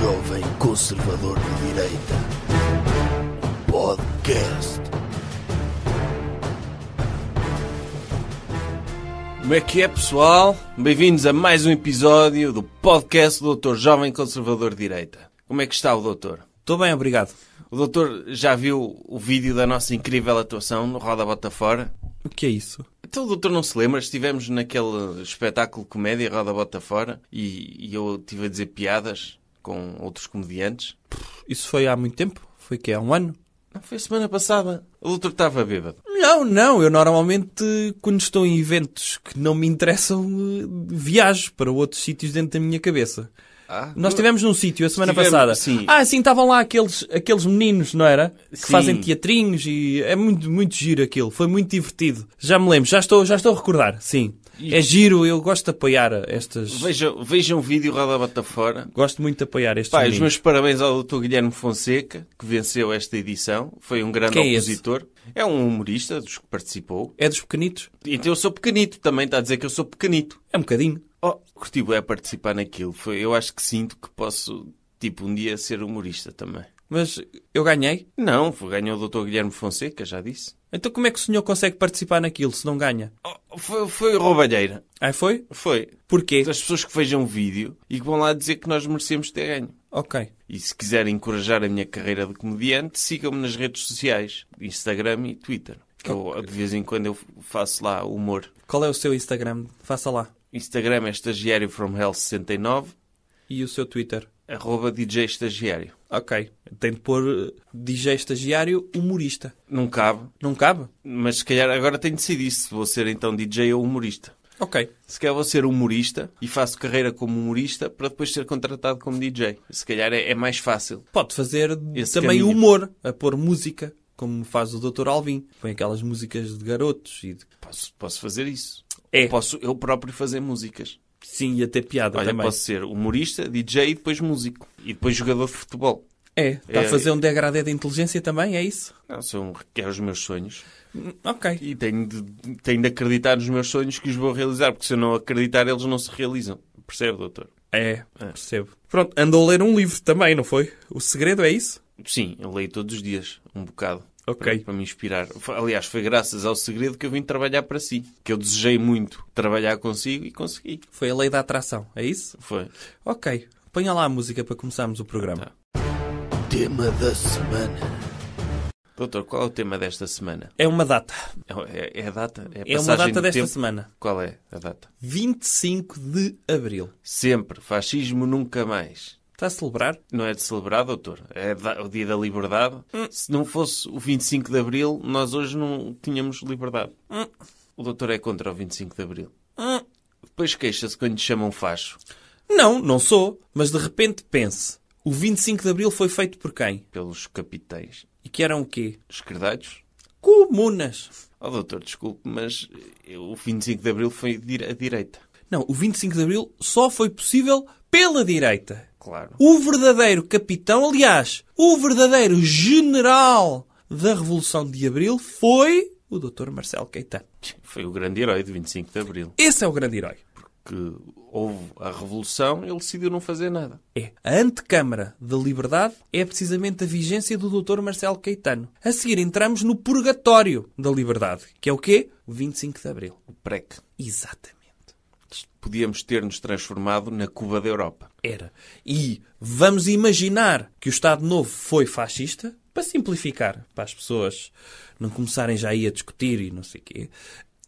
Jovem Conservador de Direita. Podcast. Como é que é, pessoal? Bem-vindos a mais um episódio do podcast do Dr. Jovem Conservador de Direita. Como é que está o doutor? Estou bem, obrigado. O doutor já viu o vídeo da nossa incrível atuação no Roda Bota Fora? O que é isso? Então o doutor não se lembra? Estivemos naquele espetáculo de comédia Roda Bota Fora e eu estive a dizer piadas com outros comediantes. Isso foi há muito tempo? Foi que há um ano? Não, foi a semana passada. O doutor estava bêbado. Não. Eu normalmente, quando estou em eventos que não me interessam, viajo para outros sítios dentro da minha cabeça. Nós estivemos num sítio a semana passada. Sim. Sim, estavam lá aqueles meninos, não era? Que Sim. fazem teatrinhos e é muito giro aquilo. Foi muito divertido. Já me lembro, já estou a recordar, sim. É giro, eu gosto de apoiar estas... Vejam o vídeo Roda Bota Fora. Gosto muito de apoiar estes Os meninos. meus parabéns ao Dr. Guilherme Fonseca, que venceu esta edição. Foi um grande Quem é opositor. É um humorista dos que participou. É dos pequenitos? Então eu sou pequenito também. Está a dizer que eu sou pequenito. É um bocadinho. Curti bué participar naquilo. Eu acho que sinto que posso, um dia ser humorista também. Mas eu ganhei? Não, ganhou o Dr. Guilherme Fonseca, já disse. Então como é que o senhor consegue participar naquilo se não ganha? Foi roubalheira. Foi? Foi. Porquê? As pessoas que vejam o vídeo e que vão lá dizer que nós merecemos ter ganho. Ok. E se quiserem encorajar a minha carreira de comediante, sigam-me nas redes sociais, Instagram e Twitter. Que eu, de vez em quando eu faço lá humor. Qual é o seu Instagram? Faça lá. Instagram é estagiário from hell 69. E o seu Twitter? @DJ estagiário. Ok. Tem de pôr DJ estagiário humorista. Não cabe. Não cabe? Mas se calhar agora tenho de decidir se vou ser então DJ ou humorista. Ok. Se calhar vou ser humorista e faço carreira como humorista para depois ser contratado como DJ. Se calhar é mais fácil. Pode fazer Esse também caminho. humor, a pôr música, como faz o Dr. Alvin. Põe aquelas músicas de garotos e... Posso fazer isso. É. Posso eu próprio fazer músicas. Sim, e até piada Olha, também. posso ser humorista, DJ e depois músico. E depois jogador de futebol. Está a fazer um degradê de inteligência também, é isso? Não, quero os meus sonhos. Ok. E tenho de acreditar nos meus sonhos que os vou realizar. Porque se eu não acreditar, eles não se realizam. Percebe, doutor? Percebo. Pronto, andou a ler um livro também, não foi? O Segredo, é isso? Sim, eu leio todos os dias. Um bocado. Ok. Para me inspirar. Aliás, foi graças ao Segredo que eu vim trabalhar para si. Que eu desejei muito trabalhar consigo e consegui. Foi a lei da atração, é isso? Foi. Ok. Ponha lá a música para começarmos o programa. Tá. Tema da semana. Doutor, qual é o tema desta semana? É uma data. É a data? É uma passagem data do desta tempo? semana. Qual é a data? 25 de Abril. Sempre. Fascismo nunca mais. Está a celebrar? Não é de celebrar, doutor. É o dia da liberdade. Se não fosse o 25 de Abril, nós hoje não tínhamos liberdade. O doutor é contra o 25 de Abril. Depois queixa-se quando lhe chamam facho. Não sou. Mas de repente pense. O 25 de Abril foi feito por quem? Pelos capitães. E que eram o quê? Esquerdalhos. Comunas. Doutor, desculpe, mas o 25 de Abril foi a direita. Não, o 25 de Abril só foi possível pela direita. Claro. O verdadeiro capitão, aliás, o verdadeiro general da Revolução de Abril foi o Dr. Marcelo Caetano. Foi o grande herói de 25 de Abril. Esse é o grande herói. Que houve a Revolução, ele decidiu não fazer nada. A antecâmara da liberdade é precisamente a vigência do Dr. Marcelo Caetano. A seguir entramos no purgatório da liberdade, que é o quê? O 25 de Abril. O PREC. Exatamente. Podíamos ter-nos transformado na Cuba da Europa. Era. E vamos imaginar que o Estado Novo foi fascista, para simplificar, para as pessoas não começarem já aí a discutir e não sei o quê.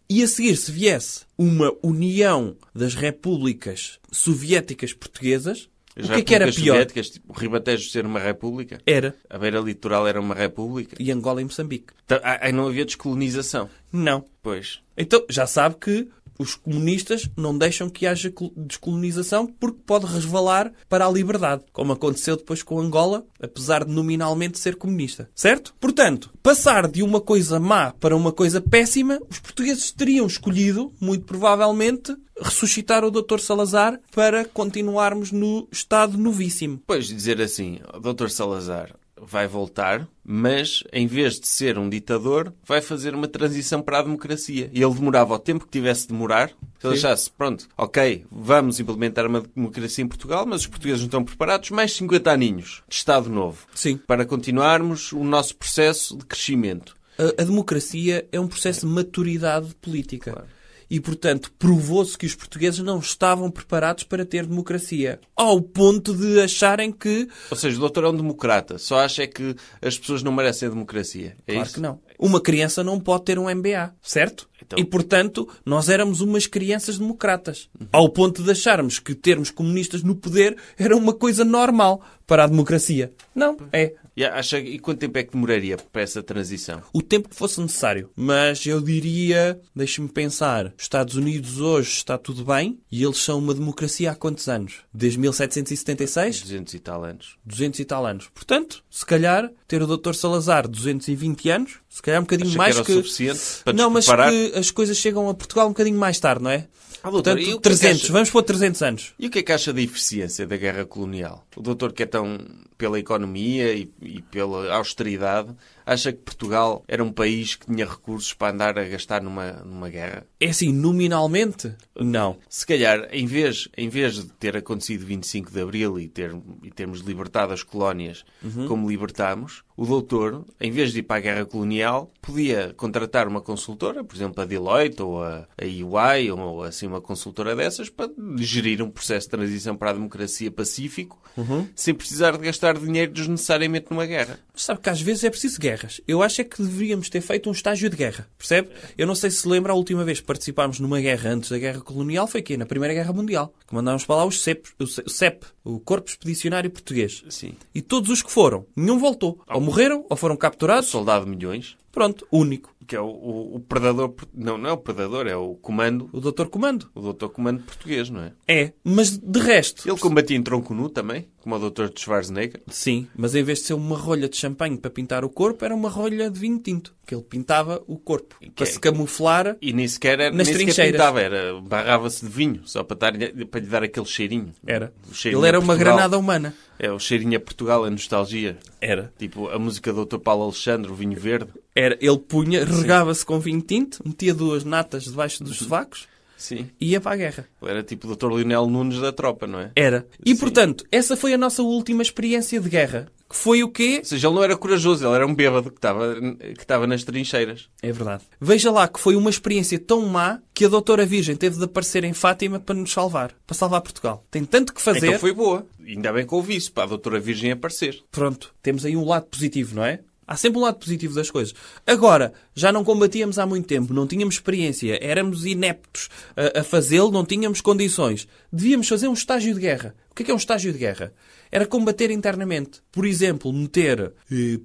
E a seguir, se viesse uma união das repúblicas soviéticas portuguesas, o que era pior? Soviéticas, tipo, o Ribatejo ser uma república? Era. A Beira Litoral era uma república? E Angola e Moçambique? Aí não havia descolonização? Não. Pois. Então, já sabe que os comunistas não deixam que haja descolonização porque pode resvalar para a liberdade, como aconteceu depois com Angola, apesar de nominalmente ser comunista. Certo? Portanto, passar de uma coisa má para uma coisa péssima, os portugueses teriam escolhido, muito provavelmente, ressuscitar o Dr. Salazar para continuarmos no estado novíssimo. Pois, dizer assim, Dr. Salazar, vai voltar, mas em vez de ser um ditador, vai fazer uma transição para a democracia. E ele demorava o tempo que tivesse de demorar. Se ele achasse, pronto, ok, vamos implementar uma democracia em Portugal, mas os portugueses não estão preparados, mais 50 aninhos de Estado Novo. Sim. Para continuarmos o nosso processo de crescimento. A democracia é um processo de maturidade política. Claro. E, portanto, provou-se que os portugueses não estavam preparados para ter democracia. Ao ponto de acharem que... Ou seja, o doutor é um democrata. Só acha que as pessoas não merecem a democracia. É Claro isso? que não. Uma criança não pode ter um MBA, certo? Então- E, portanto, nós éramos umas crianças democratas. Ao ponto de acharmos que termos comunistas no poder era uma coisa normal para a democracia. Não, é. E quanto tempo é que demoraria para essa transição? O tempo que fosse necessário. Mas eu diria, deixe-me pensar, os Estados Unidos hoje está tudo bem e eles são uma democracia há quantos anos? Desde 1776? 200 e tal anos. 200 e tal anos. Portanto, se calhar, ter o Dr. Salazar 220 anos, se calhar um bocadinho Acha mais que era o suficiente para Não, mas preparar? que as coisas chegam a Portugal um bocadinho mais tarde, não é? Doutor, e Portanto, o que é que 300. acha? Vamos pôr 300 anos. E o que é que acha da eficiência da guerra colonial? O doutor que é tão pela economia e pela austeridade, acha que Portugal era um país que tinha recursos para andar a gastar numa guerra? É assim, nominalmente, não. Se calhar, em vez de ter acontecido 25 de Abril e termos libertado as colónias como libertámos, o doutor, em vez de ir para a guerra colonial, podia contratar uma consultora, por exemplo, a Deloitte ou a EY, ou assim uma consultora dessas, para gerir um processo de transição para a democracia pacífico, sem precisar de gastar dinheiro desnecessariamente numa guerra. Mas sabe que às vezes é preciso guerras. Eu acho é que deveríamos ter feito um estágio de guerra, percebe? Eu não sei se lembra, a última vez que participámos numa guerra antes da Guerra Colonial foi aqui, na Primeira Guerra Mundial, que mandámos para lá o CEP, o Corpo Expedicionário Português. Sim. E todos os que foram, nenhum voltou. Ou morreram, ou foram capturados. Soldado de Milhões, Pronto, único. que é o predador... Não é o predador, é o comando. O Dr. Comando. O doutor comando português, não é? É, mas de resto... Ele combatia em tronco nu também, como o doutor de Schwarzenegger. Sim, mas em vez de ser uma rolha de champanhe para pintar o corpo, era uma rolha de vinho tinto. Que ele pintava o corpo. Para se camuflar E nem sequer, nas trincheiras. pintava, barrava-se de vinho, só para lhe dar aquele cheirinho. Era. O cheirinho Ele era a uma Portugal. granada humana. É, o cheirinho a Portugal, a nostalgia. Era. Tipo a música do Dr. Paulo Alexandre, o vinho verde. Era. Ele punha, regava-se com vinho tinto, metia 2 natas debaixo dos sovacos Sim. e ia para a guerra. Ele era tipo o Dr. Lionel Nunes da tropa, não é? Era. E, Sim. portanto, essa foi a nossa última experiência de guerra. Que foi o quê? Ou seja, ele não era corajoso, ele era um bêbado que estava nas trincheiras. É verdade. Veja lá que foi uma experiência tão má que a Doutora Virgem teve de aparecer em Fátima para nos salvar. Para salvar Portugal. Tem tanto que fazer. Então foi boa. Ainda bem que ouvi isso, para a doutora Virgem aparecer. Pronto. Temos aí um lado positivo, não é? Há sempre um lado positivo das coisas. Agora, já não combatíamos há muito tempo, não tínhamos experiência, éramos ineptos a fazê-lo, não tínhamos condições. Devíamos fazer um estágio de guerra. O que é um estágio de guerra? Era combater internamente. Por exemplo, meter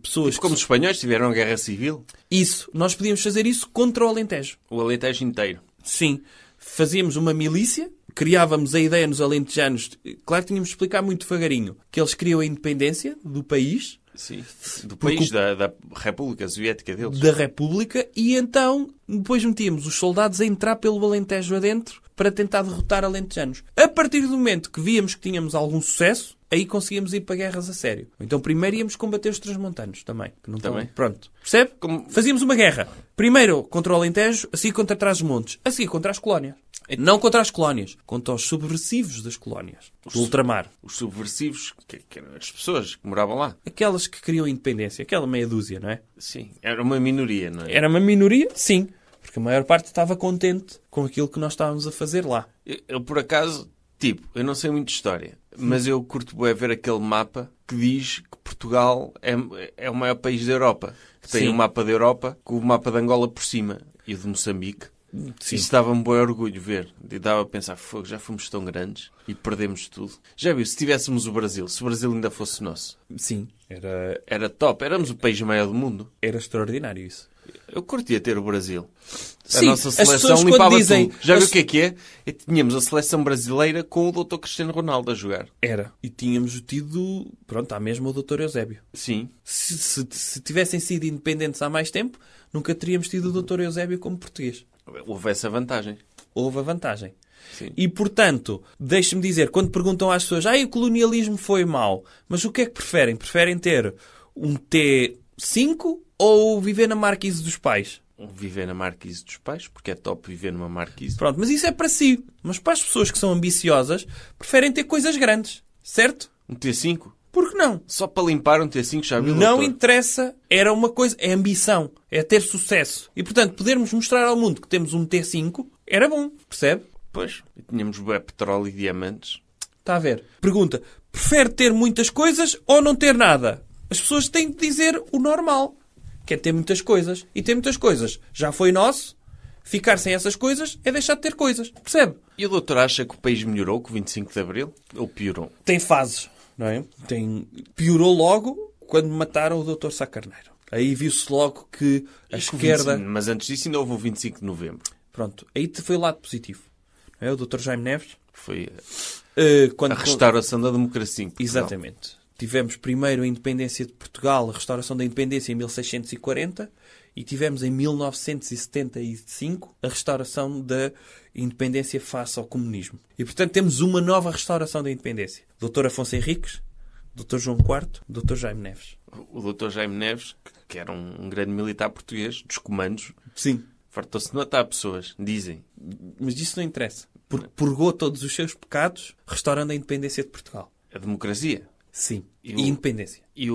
pessoas... Como os espanhóis tiveram a guerra civil, Isso. Nós podíamos fazer isso contra o Alentejo. o Alentejo inteiro. Sim. Fazíamos uma milícia, criávamos a ideia nos alentejanos, claro que tínhamos de explicar muito devagarinho, que eles queriam a independência do país, Sim. Do país, da República Soviética deles. da República, e então depois metíamos os soldados a entrar pelo Alentejo adentro para tentar derrotar alentejanos. A partir do momento que víamos que tínhamos algum sucesso, aí conseguíamos ir para guerras a sério. Então primeiro íamos combater os transmontanos também. Que não Também. Estão... Pronto. Percebe? Como- Fazíamos uma guerra. Primeiro contra o Alentejo, a seguir contra Trás-os-Montes, a seguir contra as colónias. Não contra as colónias, contra os subversivos das colónias. Do ultramar. Os subversivos, que eram as pessoas que moravam lá. Aquelas que queriam a independência. Aquela meia dúzia, não é? Sim. Era uma minoria, não é? Era uma minoria? Sim. Porque a maior parte estava contente com aquilo que nós estávamos a fazer lá. Eu, por acaso, eu não sei muito de história, mas eu curto bué ver aquele mapa que diz que Portugal é o maior país da Europa. Que tem Sim. um mapa da Europa com o mapa de Angola por cima e o de Moçambique. Sim. Isso dava-me bué orgulho ver. E dava a pensar, fogo, já fomos tão grandes e perdemos tudo. Já viu, se tivéssemos o Brasil, se o Brasil ainda fosse nosso, Sim. era top. Éramos o país maior do mundo. Era extraordinário isso. Eu curtia ter o Brasil. A Sim, nossa as pessoas seleção quando limpava dizem- tudo. Já viu as- o que é? Tínhamos a seleção brasileira com o Dr. Cristiano Ronaldo a jogar. Era. E tínhamos tido, pronto, há mesmo o Dr. Eusébio. Sim. Se tivessem sido independentes há mais tempo, nunca teríamos tido o Dr. Eusébio como português. Houve essa vantagem. Houve a vantagem. Sim. E, portanto, deixe-me dizer, quando perguntam às pessoas, o colonialismo foi mau, mas o que é que preferem? Preferem ter um T5 ou viver na marquise dos pais? Viver na marquise dos pais, porque é top viver numa marquise. Pronto, mas isso é para si. Mas para as pessoas que são ambiciosas, preferem ter coisas grandes. Certo? Um T5? Por que não? Só para limpar um T5, já viu, Não doutor? interessa. Era uma coisa... É ambição. É ter sucesso. E, portanto, podermos mostrar ao mundo que temos um T5 era bom. Percebe? Pois, e tínhamos bué petróleo e diamantes. Está a ver? Pergunta. Prefere ter muitas coisas ou não ter nada? As pessoas têm de dizer o normal. Que é ter muitas coisas. E ter muitas coisas já foi nosso. Ficar sem essas coisas é deixar de ter coisas. Percebe? E o doutor acha que o país melhorou com o 25 de Abril? Ou piorou? Tem fases, não é? Piorou logo quando mataram o Dr. Sá Carneiro. Aí viu-se logo que a E com o esquerda... 25, mas antes disso ainda houve o 25 de Novembro. Pronto. Aí foi o lado positivo. Não é? O Dr. Jaime Neves... Foi quando... a restauração da democracia em Portugal. Exatamente. Tivemos primeiro a independência de Portugal, a restauração da independência em 1640 e tivemos em 1975 a restauração da independência face ao comunismo. E, portanto, temos uma nova restauração da independência. Dr. Afonso Henriques, Dr. João IV, Dr. Jaime Neves. O doutor Jaime Neves, que era um grande militar português, dos comandos, Sim. fartou-se de matar pessoas, dizem. Mas isso não interessa. Porque purgou todos os seus pecados, restaurando a independência de Portugal. A democracia. Sim. E E independência. E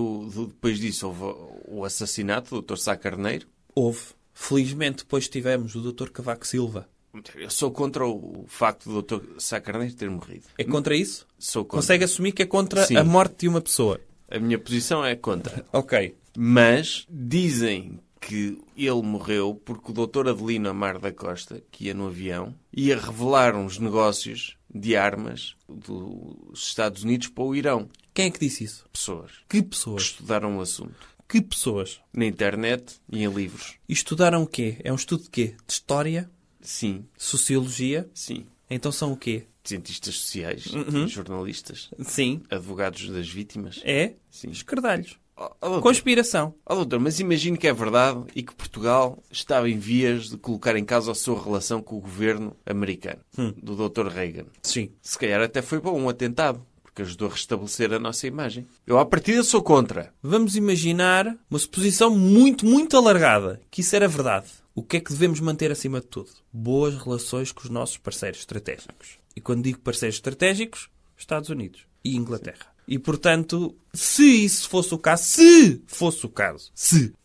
depois disso houve o assassinato do Dr. Sá Carneiro. Houve. Felizmente, depois tivemos o Dr. Cavaco Silva. Eu sou contra o facto do Dr. Sá Carneiro ter morrido. É contra isso? Sou contra. Consegue assumir que é contra Sim. a morte de uma pessoa? A minha posição é contra. Ok. Mas dizem que ele morreu porque o Dr. Adelino Amar da Costa, que ia no avião, ia revelar uns negócios de armas dos Estados Unidos para o Irão. Quem é que disse isso? Pessoas Que que pessoas? estudaram o assunto. Que pessoas? Na internet e em livros. E estudaram o quê? É um estudo de quê? De história? Sim, Sociologia? sim. Então são o quê? Cientistas sociais, jornalistas, Sim. advogados das vítimas. É? Sim. Esquerdalhos. Doutor, Conspiração. doutor, mas imagine que é verdade e que Portugal estava em vias de colocar em causa a sua relação com o governo americano, do Dr. Reagan. Sim. Se calhar até foi bom um atentado, porque ajudou a restabelecer a nossa imagem. Eu, à partida, sou contra. Vamos imaginar uma suposição muito, muito alargada. Que isso era verdade. O que é que devemos manter acima de tudo? Boas relações com os nossos parceiros estratégicos. E quando digo parceiros estratégicos, Estados Unidos e Inglaterra. E, portanto, se isso fosse o caso,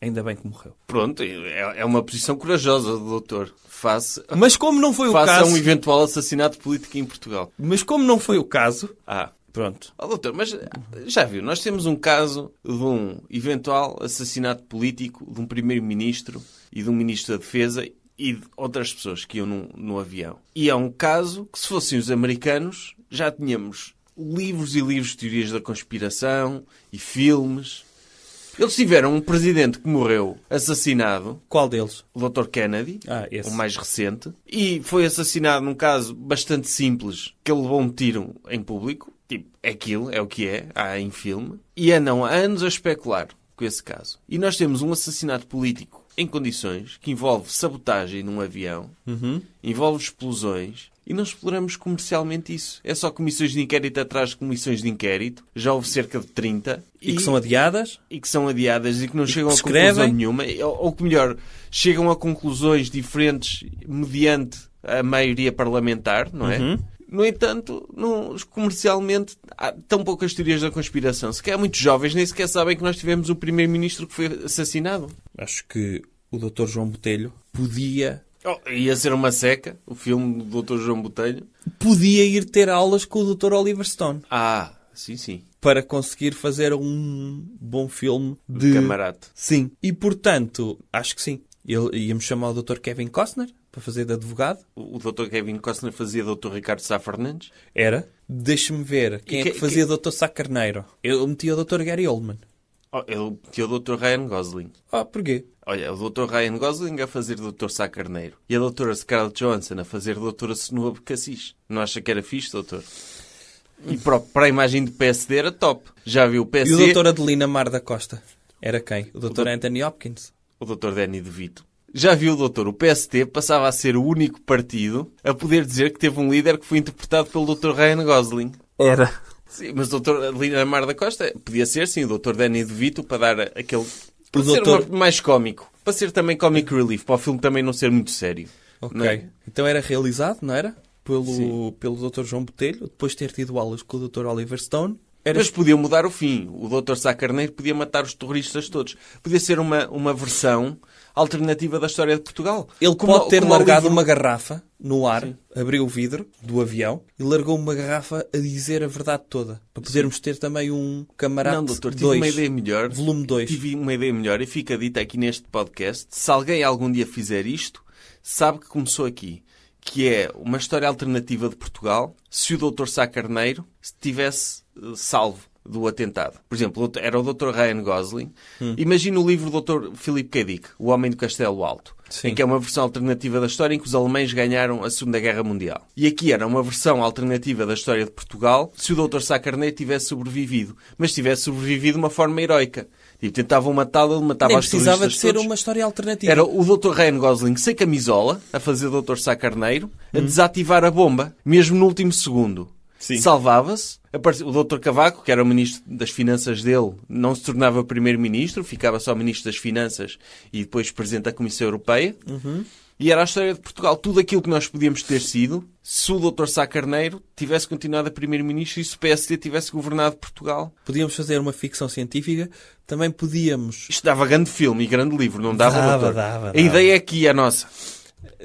ainda bem que morreu. Pronto, é uma posição corajosa do doutor. Face Mas como não foi o a caso... um eventual assassinato político em Portugal. Mas como não foi o caso... Pronto. Pronto. Doutor, mas já viu, nós temos um caso de um eventual assassinato político de um primeiro-ministro e de um ministro da Defesa e de outras pessoas que iam no avião. E é um caso que, se fossem os americanos, já tínhamos livros e livros de teorias da conspiração e filmes. Eles tiveram um presidente que morreu assassinado, Qual deles? o Dr. Kennedy, Esse. o mais recente, e foi assassinado num caso bastante simples, que ele levou um tiro em público. Tipo, aquilo é o que é, há em filme. E andam há anos a especular com esse caso. E nós temos um assassinato político em condições que envolve sabotagem num avião, envolve explosões, e não exploramos comercialmente isso. É só comissões de inquérito atrás de comissões de inquérito. Já houve cerca de 30. E que são adiadas? E que são adiadas e que não chegam a prescrevem? conclusão nenhuma. Ou que melhor, chegam a conclusões diferentes mediante a maioria parlamentar, não é? No entanto, comercialmente, há tão poucas teorias da conspiração. Se calhar muitos jovens nem sequer sabem que nós tivemos um primeiro-ministro que foi assassinado. Acho que o Dr. João Botelho podia Ia ser uma seca, o filme do Dr. João Botelho. ir ter aulas com o Dr. Oliver Stone Sim. para conseguir fazer um bom filme de... Camarada. Sim. E, portanto, acho que sim. Íamos chamar o Dr. Kevin Costner para fazer de advogado. O Dr. Kevin Costner fazia Dr. Ricardo Sá Fernandes. Era. Deixa-me ver. Quem é que fazia Dr. Sá Carneiro? Eu metia o Dr. Gary Oldman. Eu tinha o Dr. Ryan Gosling. Porquê? Olha, o Dr. Ryan Gosling a fazer Dr. Sá Carneiro. E a Dra. Scarlett Johansson a fazer Dra. Senua Cassis. Não acha que era fixe, doutor? E para a imagem do PSD era top. Já viu o PSD... E o Dr. Adelina Mar da Costa? Era quem? O Dr. Anthony Hopkins? O Dr. Danny DeVito. Já viu, doutor? O PSD passava a ser o único partido a poder dizer que teve um líder que foi interpretado pelo Dr. Ryan Gosling. Era. Sim, mas o Dr. Linamar da Costa podia ser, sim, o Dr. Danny DeVito para dar aquele... Para ser mais cómico. Para ser também comic relief. Para o filme também não ser muito sério. Ok. Não é? Então era realizado, não era? Pelo Dr. João Botelho, depois de ter tido aulas com o Dr. Oliver Stone. Mas podia mudar o fim. O Dr. Sá Carneiro podia matar os terroristas todos. Podia ser uma versão alternativa da história de Portugal. Ele pode ter largado uma garrafa no ar, abriu o vidro do avião e largou uma garrafa a dizer a verdade toda. Para podermos ter também um camarada. Não, doutor, tive uma ideia melhor. Volume 2. Tive uma ideia melhor e fica dita aqui neste podcast. Se alguém algum dia fizer isto, sabe que começou aqui. Que é uma história alternativa de Portugal se o Dr. Sá Carneiro tivesse salvo do atentado. Por exemplo, era o Dr. Ryan Gosling. Imagina o livro do Dr. Philip K. Dick, O Homem do Castelo Alto, em que é uma versão alternativa da história em que os alemães ganharam a Segunda Guerra Mundial. E aqui era uma versão alternativa da história de Portugal se o Dr. Sá Carneiro tivesse sobrevivido. Mas tivesse sobrevivido de uma forma heroica. Tipo, tentavam matá-lo, ele matava Nem os terroristas precisava de ser todos. uma história alternativa. Era o Dr. Ryan Gosling sem camisola, a fazer o Dr. Sá Carneiro, a desativar a bomba, mesmo no último segundo. Sim. Salvava-se. O Dr. Cavaco, que era o ministro das Finanças dele, não se tornava primeiro-ministro, ficava só ministro das Finanças e depois presidente da Comissão Europeia. E era a história de Portugal. Tudo aquilo que nós podíamos ter sido se o Dr. Sá Carneiro tivesse continuado a primeiro-ministro e se o PSD tivesse governado Portugal. Podíamos fazer uma ficção científica. Também podíamos... Isto dava grande filme e grande livro, não dava, doutor? Dava. A ideia aqui é a nossa.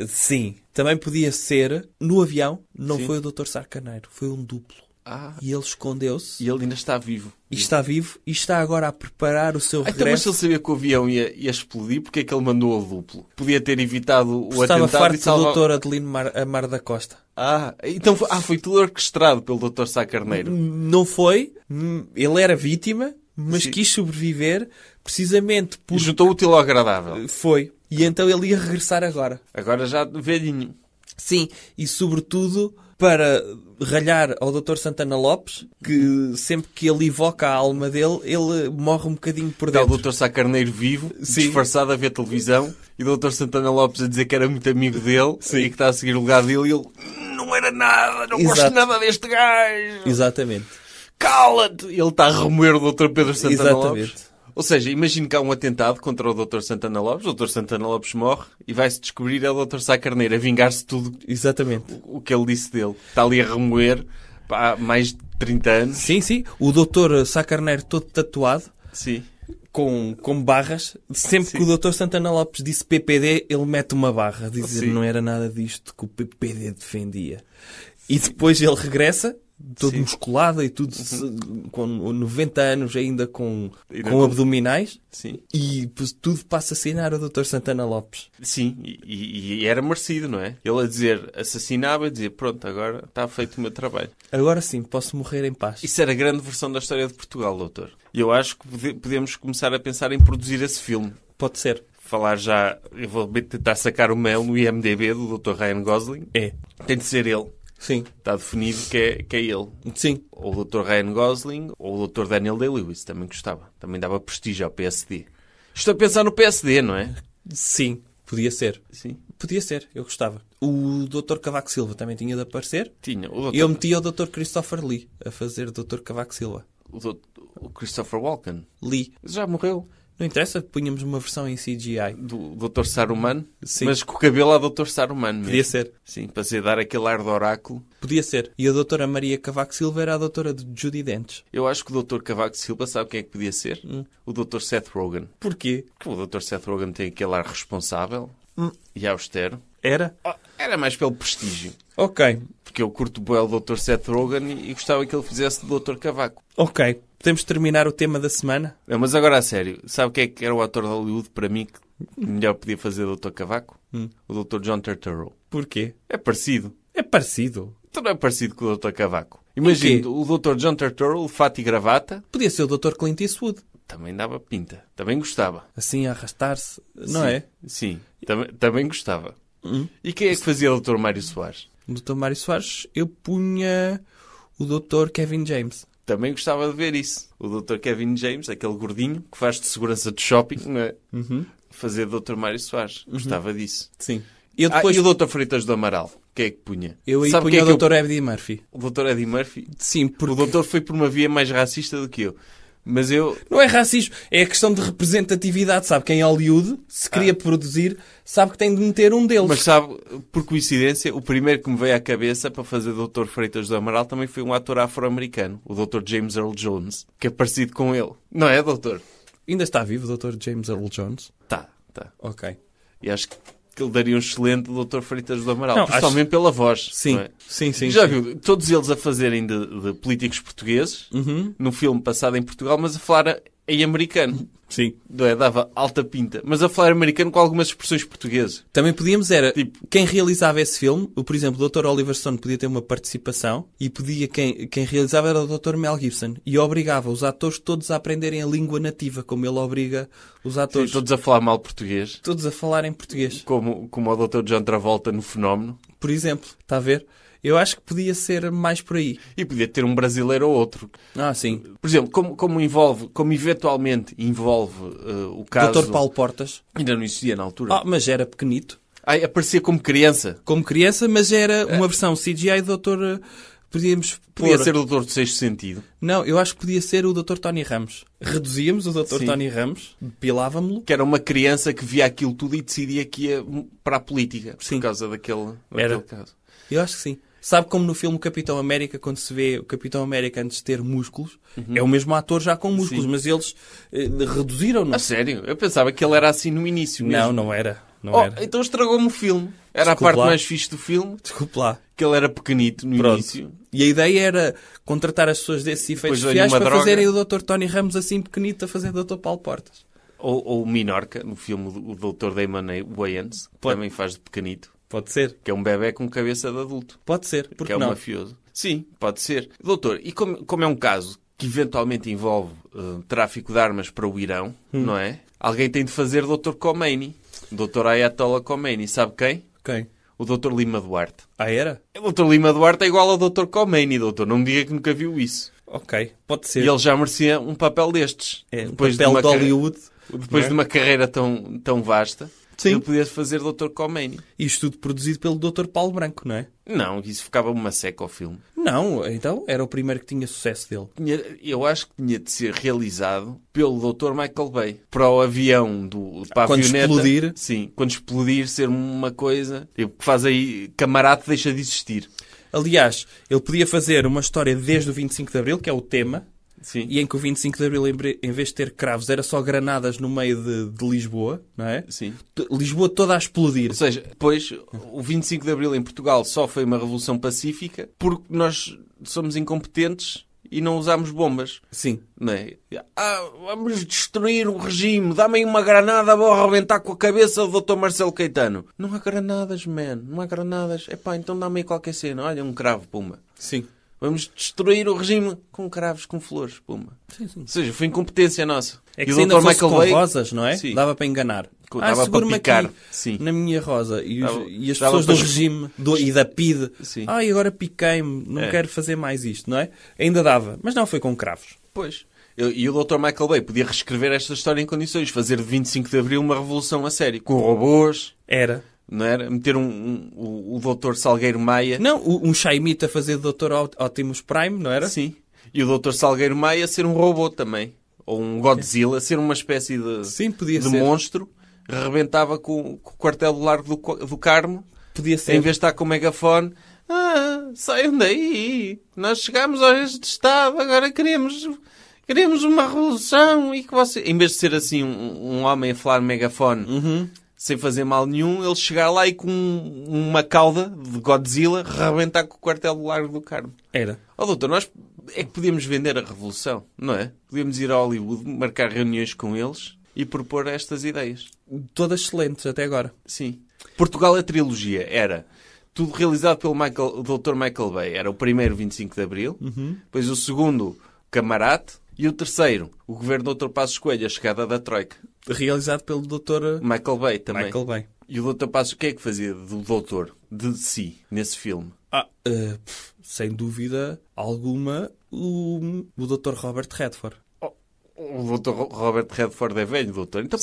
Sim. Também podia ser, no avião, não Sim. foi o Dr. Sá Carneiro, foi um duplo. Ah, E ele escondeu-se. e ele ainda está vivo. E está vivo e está agora a preparar o seu Então, mas regresso. se ele sabia que o avião ia explodir, porque é que ele mandou o duplo? Podia ter evitado o Estava atentado farto e salvar... do Dr. Adelino Amar da Costa. Então foi tudo orquestrado pelo Dr. Sá Carneiro. Não foi. Ele era vítima, mas Sim. quis sobreviver precisamente E por... juntou o útil ao agradável. Foi. E então ele ia regressar agora. Agora já velhinho. Sim. E sobretudo para ralhar ao Dr. Santana Lopes, que sempre que ele evoca a alma dele, ele morre um bocadinho por Está dentro. o Dr. Sá Carneiro vivo, Sim. disfarçado a ver televisão, e o Dr. Santana Lopes a dizer que era muito amigo dele Sim. e que está a seguir o lugar dele, e ele não era nada, não gosto Exato. nada deste gajo. Exatamente. Cala-te! Ele está a remoer o Dr. Pedro Santana Exatamente. Lopes. Ou seja, imagino que há um atentado contra o Dr. Santana Lopes, o Dr. Santana Lopes morre e vai-se descobrir é o Dr. Sá Carneiro a vingar-se de tudo Exatamente. o que ele disse dele. Está ali a remoer há mais de 30 anos. Sim, sim. O Dr. Sá Carneiro todo tatuado, Sim. com barras. Sempre Sim. que o Dr. Santana Lopes disse PPD, ele mete uma barra. Dizer Sim. não era nada disto que o PPD defendia. E depois ele regressa, todo Sim. musculado e tudo, com 90 anos ainda com abdominais. Sim. E tudo passa a assinar o Dr. Santana Lopes. Sim, e era merecido, não é? Ele a dizer, assassinava, a dizer, pronto, agora está feito o meu trabalho. Agora sim, posso morrer em paz. Isso era a grande versão da história de Portugal, doutor. E eu acho que podemos começar a pensar em produzir esse filme. Pode ser. Falar já, eu vou tentar sacar o mail no IMDB do Dr. Ryan Gosling. É. Tem de ser ele. Sim. Está definido que é ele. Sim. Ou o Dr. Ryan Gosling ou o Dr. Daniel Day-Lewis. Também gostava. Também dava prestígio ao PSD. Estou a pensar no PSD, não é? Sim. Podia ser. Sim. Podia ser. Eu gostava. O Dr. Cavaco Silva também tinha de aparecer. Tinha. E eu metia o Dr. Christopher Lee a fazer Dr. Cavaco Silva. O Christopher Walken. Lee. Já morreu. Não interessa, punhamos uma versão em CGI. Do Dr. Saruman. Sim. Mas com o cabelo ao Dr. Saruman mesmo. Podia ser. Sim, para ser dar aquele ar de oráculo. Podia ser. E a doutora Maria Cavaco Silva era a doutora de Judy Dentes. Eu acho que o Dr. Cavaco Silva sabe quem é que podia ser? O Dr. Seth Rogen. Porquê? Porque o Dr. Seth Rogen tem aquele ar responsável e austero. Era? Era mais pelo prestígio. Ok. Porque eu curto bem o Dr. Seth Rogen e gostava que ele fizesse do Dr. Cavaco. Ok. Podemos terminar o tema da semana? Não, mas agora a sério, sabe quem é que era o ator de Hollywood para mim que melhor podia fazer o Dr. Cavaco? O Dr. John Turturro. Porquê? É parecido. É parecido. Então não é parecido com o Dr. Cavaco. Imagina, o Dr. John Turturro, fato e gravata, Podia ser o Dr. Clint Eastwood. também dava pinta. Também gostava. Assim a arrastar-se. Não Sim, é? Sim, também gostava. E quem é que fazia o Dr. Mário Soares? O Dr. Mário Soares, eu punha o Dr. Kevin James. Também gostava de ver isso. O Dr. Kevin James, aquele gordinho que faz de segurança de shopping, não é? Fazer Dr. Mário Soares. Gostava disso. Sim. E eu depois... E o Dr. Freitas do Amaral. Quem é que punha? Eu aí Sabe punha quem é o que Dr. Eddie Murphy. O Dr. Eddie Murphy? Sim, O porque doutor foi por uma via mais racista do que eu. Mas eu... não é racismo, é a questão de representatividade, sabe? Quem em Hollywood, se queria produzir, sabe que tem de meter um deles. Mas sabe, por coincidência, o primeiro que me veio à cabeça para fazer Dr. Freitas do Amaral também foi um ator afro-americano, o Dr. James Earl Jones, que é parecido com ele. Não é, doutor? Ainda está vivo o Dr. James Earl Jones? Tá. Ok. E acho que ele daria um excelente Dr. Freitas do Amaral, Não, principalmente pela voz. Sim, não é? sim. Já sim. viu, todos eles a fazerem de políticos portugueses, num filme passado em Portugal, mas a falar em americano. Sim. Não é? Dava alta pinta. Mas a falar americano com algumas expressões portuguesas. Também podíamos era, Tipo- quem realizava esse filme, por exemplo, o Dr. Oliver Stone podia ter uma participação e podia, quem realizava era o Dr. Mel Gibson e obrigava os atores todos a aprenderem a língua nativa, como ele obriga os Sim, atores todos a falar mal português. todos a falar em português. Como o Dr. John Travolta no Fenómeno. Por exemplo, está a ver? Eu acho que podia ser mais por aí. E podia ter um brasileiro ou outro. Ah, sim. Por exemplo, como eventualmente envolve o caso... Dr. Paulo Portas. Ainda não existia na altura. Mas era pequenito. Aparecia como criança. Como criança, mas era uma versão CGI do Dr. Podíamos Podia pôr... ser o Doutor do Sexto Sentido. Não, eu acho que podia ser o Dr. Tony Ramos. Reduzíamos o Dr. Sim. Tony Ramos, depilávamo-lo. Que era uma criança que via aquilo tudo e decidia que ia para a política. Sim. Por causa daquele Era. caso. Eu acho que sim. Sabe como no filme Capitão América, quando se vê o Capitão América antes de ter músculos, é o mesmo ator já com músculos, Sim. mas eles reduziram-no. A sério? Eu pensava que ele era assim no início mesmo. Não era. Não Oh, era. então estragou-me o filme. Era Desculpe a parte lá. mais fixe do filme, Desculpe lá. que ele era pequenito no Pronto. início. E a ideia era contratar as pessoas desses efeitos Depois deu-lhe especiais uma para droga. fazerem o Dr. Tony Ramos assim pequenito a fazer Dr. Paulo Portas. Ou o Minorca, no filme do Dr. Damon Wayans, que Pode. também faz de pequenito. Pode ser. Que é um bebé com cabeça de adulto. Pode ser. Que Porque é um não? mafioso. Sim, pode ser. Doutor, e como é um caso que eventualmente envolve tráfico de armas para o Irão, não é? Alguém tem de fazer Dr. Khomeini. Dr. Ayatollah Khomeini. Sabe quem? Quem? O Dr. Lima Duarte. Ah, era? O Dr. Lima Duarte é igual ao Dr. Khomeini, doutor. Não me diga que nunca viu isso. Ok. Pode ser. E ele já merecia um papel destes. É, um Depois papel uma de Hollywood. Depois não é? de uma carreira tão vasta, Sim. ele podia fazer Dr. Khomeini. Isto tudo produzido pelo Dr. Paulo Branco, não é? Não, isso ficava uma seca ao filme. Não, então era o primeiro que tinha sucesso dele. Eu acho que tinha de ser realizado pelo Dr. Michael Bay. Para o avião para a Quando avioneta. explodir. Sim, quando explodir ser uma coisa tipo, que faz aí camarada deixa de existir. Aliás, ele podia fazer uma história desde o 25 de Abril, que é o tema, Sim. e em que o 25 de Abril, em vez de ter cravos, era só granadas no meio de Lisboa, não é? Sim. Lisboa toda a explodir. Ou seja, depois o 25 de Abril em Portugal só foi uma revolução pacífica porque nós somos incompetentes e não usámos bombas. Sim. Não é? Vamos destruir o regime, dá-me aí uma granada, vou arrebentar com a cabeça do Dr. Marcelo Caetano. Não há granadas, man, não há granadas. Epá, então dá-me aí qualquer cena. Olha, um cravo, pumba. Sim. Vamos destruir o regime com cravos, com flores, pumba. Sim, sim. Ou seja, foi incompetência nossa. É que E se o ainda Dr. fosse Michael com Bay... rosas, não é? Sim. Dava para enganar. Dava para segura-me picar. aqui Sim. na minha rosa. E, Dava- e as dava pessoas para- do regime e da PIDE. Sim. Ai, agora piquei-me, não É. quero fazer mais isto, não é? Ainda dava. Mas não, foi com cravos. Pois. E o Dr. Michael Bay podia reescrever esta história em condições. Fazer de 25 de Abril uma revolução a sério. Com robôs, Era. não era? Meter o Dr. Salgueiro Maia. Não, um Chaimite a fazer Dr. Optimus Prime, não era? Sim. E o Dr. Salgueiro Maia ser um robô também. Ou um Godzilla, ser uma espécie de, Sim, podia de ser. monstro. Rebentava com o quartel do Largo do Carmo. Podia ser. Em vez de estar com o megafone. Saiam daí. Nós chegámos ao este estado. Agora queremos uma revolução. E que você... Em vez de ser assim um homem a falar megafone sem fazer mal nenhum, ele chegar lá e com uma cauda de Godzilla rebentar com o quartel do Largo do Carmo. Era. Oh, doutor, nós é que podíamos vender a revolução, não é? Podíamos ir a Hollywood, marcar reuniões com eles e propor estas ideias. Todas excelentes até agora. Sim. Portugal, a trilogia era tudo realizado pelo Dr. Michael Bay. Era o primeiro 25 de Abril, depois o segundo, Camarate, e o terceiro, o governo do Dr. Passos Coelho, a chegada da Troika. Realizado pelo Dr. Michael Bay também. Michael Bay. E o Dr. Passos, o que é que fazia do doutor, de si, nesse filme? Sem dúvida alguma, o Dr. Robert Redford. O Dr. Robert Redford é velho, doutor. Então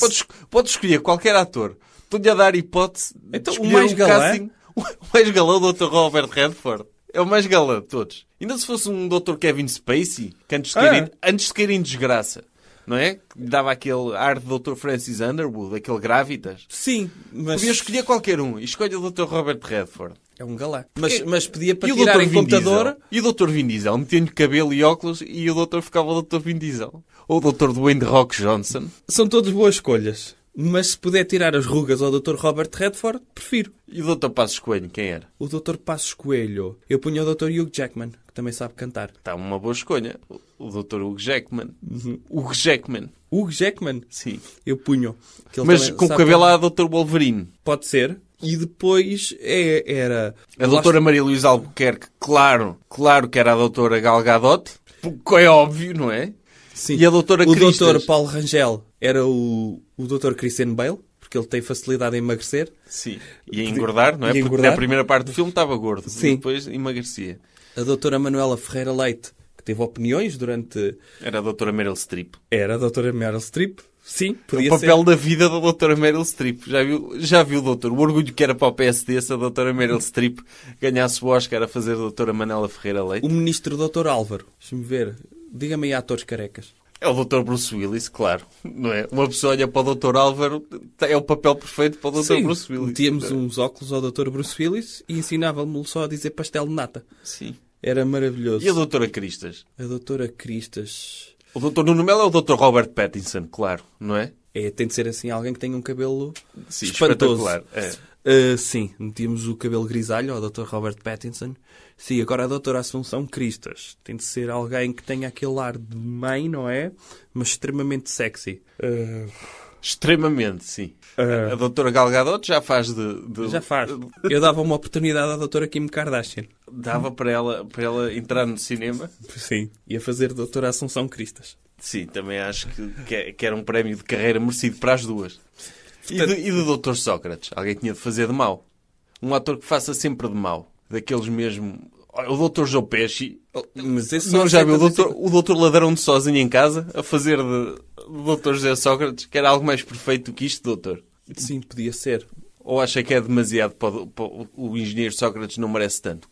pode escolher qualquer ator. Estou-lhe a dar hipótese de Então, o escolher mais um galã? casting. O mais galã é o Dr. Robert Redford. É o mais galã de todos. Ainda se fosse um Dr. Kevin Spacey, que antes de cair em desgraça, não é? Que dava aquele ar de Dr. Francis Underwood, aquele Grávidas. Sim, mas... Podia escolher qualquer um. E escolhe o Dr. Robert Redford. É um galã. Mas pedia para E o tirar Dr. em computador... E o Dr. Vin Diesel? Metia-lhe cabelo e óculos e o doutor ficava o Dr. Vin Diesel. Ou o Dr. Dwayne The Rock Johnson. São todas boas escolhas. Mas se puder tirar as rugas ao Dr. Robert Redford, prefiro. E o Dr. Passos Coelho, quem era? O Dr. Passos Coelho. Eu punho o Dr. Hugh Jackman, que também sabe cantar. Está uma boa escolha. O Dr. Hugo Jackman. Hugo Jackman. Hugh Jackman? Sim. Eu punho. Que ele Mas também com o sabe cabelo cantar. à Dr. Wolverine. Pode ser. E depois era... A doutora Maria Luísa Albuquerque, claro que era a doutora Gal Gadot. Porque é óbvio, não é? Sim. E a doutora O Cristas. Dr. Paulo Rangel era o Dr. Christian Bale, porque ele tem facilidade em emagrecer. Sim. E a engordar, não é? E a Porque engordar. na primeira parte do filme estava gordo. Sim. E depois emagrecia. A doutora Manuela Ferreira Leite, que teve opiniões durante... Era a doutora Meryl Streep. Era a doutora Meryl Streep. Sim, O podia papel ser. da vida da doutora Meryl Streep. Já viu, doutor? O orgulho que era para o PSD se a doutora Meryl Streep ganhasse o Oscar a fazer a doutora Manuela Ferreira Leite. O ministro Dr. Álvaro. Deixa-me ver. Diga-me aí atores carecas. É o doutor Bruce Willis, claro. Não é? Uma pessoa olha para o doutor Álvaro, é o papel perfeito para o doutor Sim, Bruce Willis. metíamos uns óculos ao Dr. Bruce Willis e ensinava-me só a dizer pastel de nata. Sim. Era maravilhoso. E a doutora Cristas? A doutora Cristas... O doutor Nuno Melo é o doutor Robert Pattinson, claro, não é? Tem de ser assim alguém que tenha um cabelo Sim, espantoso. espetacular. É. Sim, metíamos o cabelo grisalho ao Dr. Robert Pattinson. Sim, agora a doutora Assunção Cristas. Tem de ser alguém que tenha aquele ar de mãe, não é? Mas extremamente sexy. Extremamente, sim. A doutora Gal Gadot já faz Já faz. Eu dava uma oportunidade à doutora Kim Kardashian. Dava para ela entrar no cinema. Sim. Ia fazer doutora Assunção Cristas. Sim, também acho que era um prémio de carreira merecido para as duas. E do Dr. Sócrates? Alguém tinha de fazer de mau. Um ator que faça sempre de mau. Daqueles mesmo... O Dr. Joe Pesci... Mas esse Não, já viu o Dr. Ladrão de sozinho em casa a fazer de Dr. José Sócrates? Que era algo mais perfeito do que isto, doutor? Sim, podia ser. Ou acha que é demasiado para o engenheiro Sócrates não merece tanto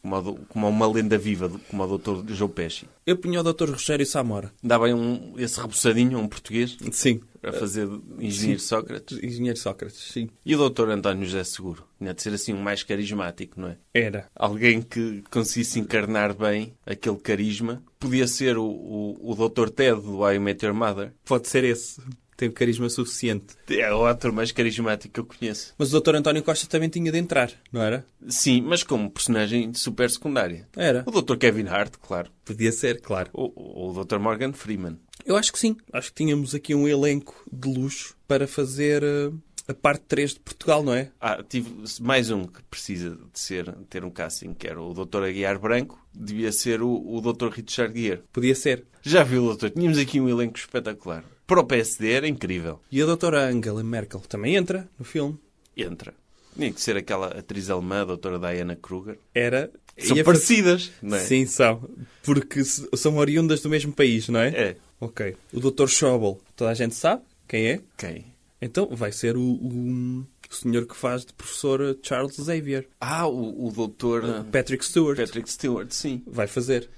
como uma lenda viva como o Dr. Joe Pesci? Eu punha o Dr. Rogério Samora. Dá bem esse rebuçadinho, um português, Sim. para fazer de engenheiro Sócrates? Engenheiro Sócrates, sim. E o Dr. António José Seguro? Tinha de ser assim um mais carismático, não é? Era. Alguém que conseguisse encarnar bem aquele carisma. Podia ser o Dr. Ted do I Met Your Mother. Pode ser esse. Tem carisma suficiente. É o ator mais carismático que eu conheço. Mas o Dr. António Costa também tinha de entrar, não era? Sim, mas como personagem super secundária. Era. O Dr. Kevin Hart, claro. Podia ser, claro. O Dr. Morgan Freeman. Eu acho que sim. Acho que tínhamos aqui um elenco de luxo para fazer a parte 3 de Portugal, não é? Tive mais um que precisa de ter um casting, que era o Dr. Aguiar Branco. Devia ser o Dr. Richard Gere. Podia ser. Já viu, doutor? Tínhamos aqui um elenco espetacular. Para o PSD era incrível. E a doutora Angela Merkel também entra no filme. Entra. Tinha que ser aquela atriz alemã, a doutora Diana Kruger. Era. São Ia parecidas, não é? Sim, são. Porque são oriundas do mesmo país, não é? É. Ok. O Dr. Schauble, toda a gente sabe quem é? Quem? Então vai ser o senhor que faz de professor Charles Xavier. O doutor Patrick Stewart. Patrick Stewart, sim. Vai fazer.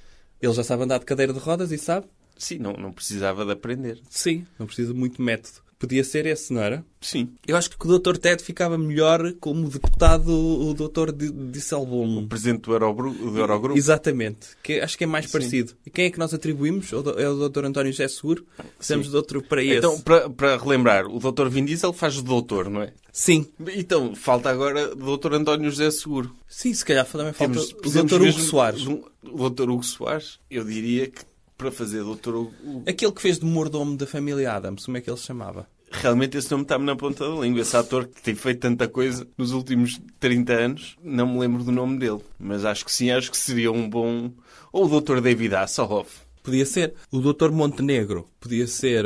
Ele já sabe andar de cadeira de rodas e sabe? Sim, não precisava de aprender. Sim, não precisa de muito método. Podia ser esse, não era? Sim. Eu acho que o Dr. Ted ficava melhor como deputado o Dr. Disselboom. O presidente do Eurogrupo. Exatamente. Acho que é mais Sim. parecido. E quem é que nós atribuímos? É o Dr. António José Seguro? Precisamos de outro para esse. Então, para relembrar, o Dr. Vin Diesel faz o doutor, não é? Sim. Então, falta agora o Dr. António José Seguro. Sim, se calhar também falta o Precisamos Dr. Hugo mesmo Soares. O Dr. Hugo Soares, eu diria que para fazer Dr. Hugo... Aquele que fez de mordomo da família Adams, como é que ele se chamava? Realmente esse nome está-me na ponta da língua. Esse ator que tem feito tanta coisa nos últimos 30 anos, não me lembro do nome dele. Mas acho que sim, acho que seria um bom... Ou o Dr. David Hasselhoff. Podia ser. O Dr. Montenegro. Podia ser...